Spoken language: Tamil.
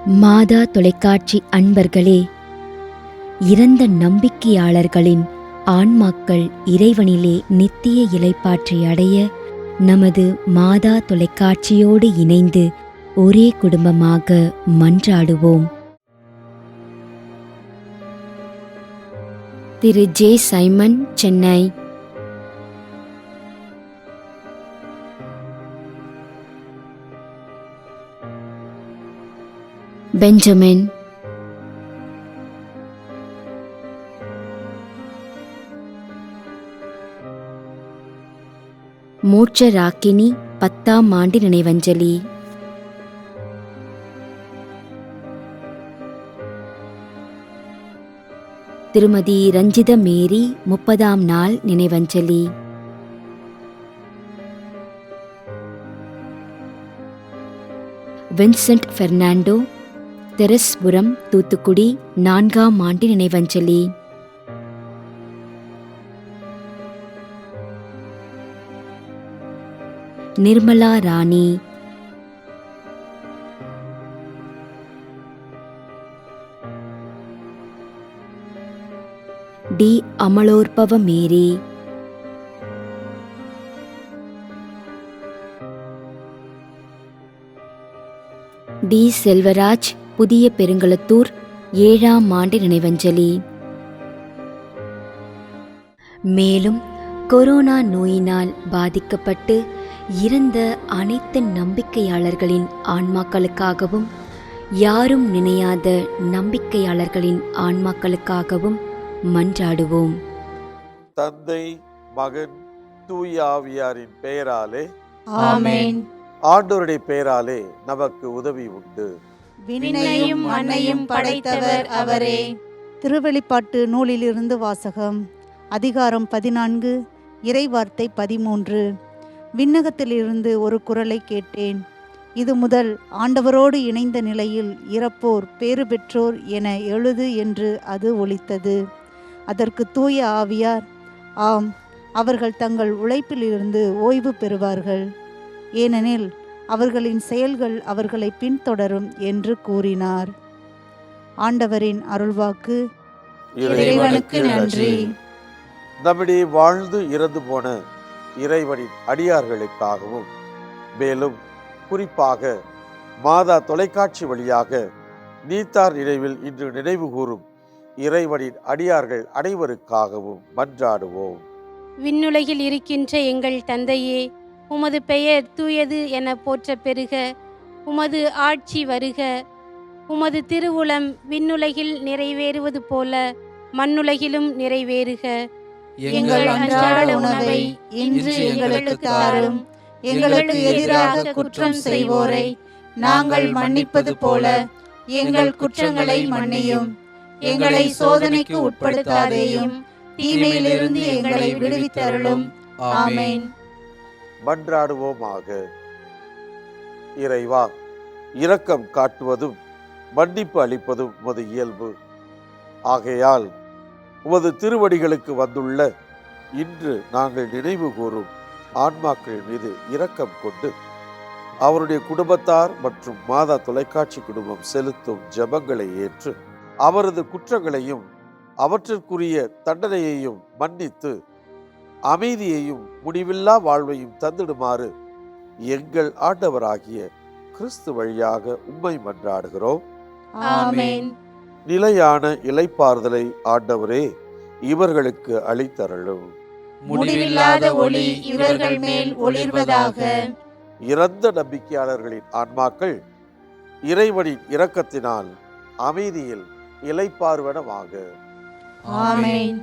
மாதா தொலைக்காட்சி அன்பர்களே, இறந்த நம்பிக்கையாளர்களின் ஆன்மாக்கள் இறைவனிலே நித்திய இளைப்பாற்றி அடைய நமது மாதா தொலைக்காட்சியோடு இணைந்து ஒரே குடும்பமாக மன்றாடுவோம். திரு ஜே. சைமன், சென்னை. பெஞ்சமின், மோட்சராக்கினி 10ஆம் ஆண்டு நினைவஞ்சலி. திருமதி ரஞ்சித மேரி 30ஆம் நாள் நினைவஞ்சலி. வின்சென்ட் பெர்னாண்டோ, தெரஸ்புரம், தூத்துக்குடி 4ஆம் ஆண்டு நினைவஞ்சலி. நிர்மலா ராணி, டி. அமலோற்பவ மேரி, டி. செல்வராஜ், புதிய பெருங்களத்தூர் 7ஆம் ஆண்டு நினைவஞ்சலி. மேலும் கொரோனா நோயினால் பாதிக்கப்பட்டு இறந்த அனைத்து நம்பிக்கையாளர்களின் ஆன்மாக்களுக்காகவும், யாரும் நினையாத நம்பிக்கையாளர்களின் ஆன்மாக்களுக்காகவும் மன்றாடுவோம். தந்தை, மகன், தூய ஆவியாரின் பெயராலே ஆமென். ஆண்டவருடைய பெயராலே நமக்கு உதவி உண்டு. விண்ணையும் மண்ணையும் படைத்தவர் அவரே. திருவெளிப்பாட்டு நூலிலிருந்து வாசகம். அதிகாரம் 14, இறைவார்த்தை 13. விண்ணகத்திலிருந்து ஒரு குரலை கேட்டேன். இது முதல் ஆண்டவரோடு இணைந்த நிலையில் இறப்போர் பேறு பெற்றோர் என எழுது என்று அது ஒலித்தது. அதற்கு தூய ஆவியார், ஆம், அவர்கள் தங்கள் உழைப்பிலிருந்து ஓய்வு பெறுவார்கள், ஏனெனில் அவர்களின் செயல்கள் அவர்களை பின்தொடரும் என்று கூறினார். ஆண்டவரின் அருள்வாக்கு. இறைவனுக்கு நன்றி. நம்மிடையே வாழ்ந்து இறந்து போன இறைவனின் அடியார்களுக்காகவும், மேலும் குறிப்பாக மாதா தொலைக்காட்சி வழியாக நீத்தார் நினைவில் இன்று நினைவு கூறும் இறைவனின் அடியார்கள் அனைவருக்காகவும் மன்றாடுவோம். விண்ணுலகில் இருக்கின்ற எங்கள் தந்தையே, உமது பெயர் தூயது என போற்ற பெறுக. உமது ஆட்சி வருக. உமது திருவுளம் விண்ணுலகில் நிறைவேறுவது போல மண்ணுலகிலும் நிறைவேறுக. எங்கள் அன்றாட உணவை இன்று எங்களுக்கு தாரும். எங்களுக்கு எதிராக குற்றம் செய்வோரை நாங்கள் மன்னிப்பது போல எங்கள் குற்றங்களை மன்னியும். எங்களை சோதனைக்கு உட்படுத்தாதேயும், தீமையிலிருந்து எங்களை விடுவித்தருளும். ஆமென். மன்றாடுவோமாக. இறைவா, இரக்கம் காட்டுவதும் மன்னிப்பு அளிப்பதும் உமது இயல்பு. ஆகையால் உமது திருவடிகளுக்கு வந்துள்ள இன்று நாங்கள் நினைவு கூறும் ஆன்மாக்கள் மீது இரக்கம் கொண்டு அவருடைய குடும்பத்தார் மற்றும் மாதா தொலைக்காட்சி குடும்பம் செலுத்தும் ஜெபங்களை ஏற்று அவரது குற்றங்களையும் அவற்றிற்குரிய தண்டனையையும் மன்னித்து அமைதியையும் முடிவில்லா வாழ்வையும் தந்திடுமாறு எங்கள் ஆண்டவராகிய கிறிஸ்து வழியாக உம்மை மன்றாடுகிறோம். ஆமென். நிலையான இளைப்பாறுதலை ஆண்டவரே இவர்களுக்கு அளித்தருளும். முடிவில்லாத ஒளி இவர்கள் மேல் ஒளிர்வதாக. இறந்த நம்பிக்கையாளர்களின் ஆன்மாக்கள் இறைவனின் இரக்கத்தினால் அமைதியில் இளைப்பாறுவனவாக. ஆமென்.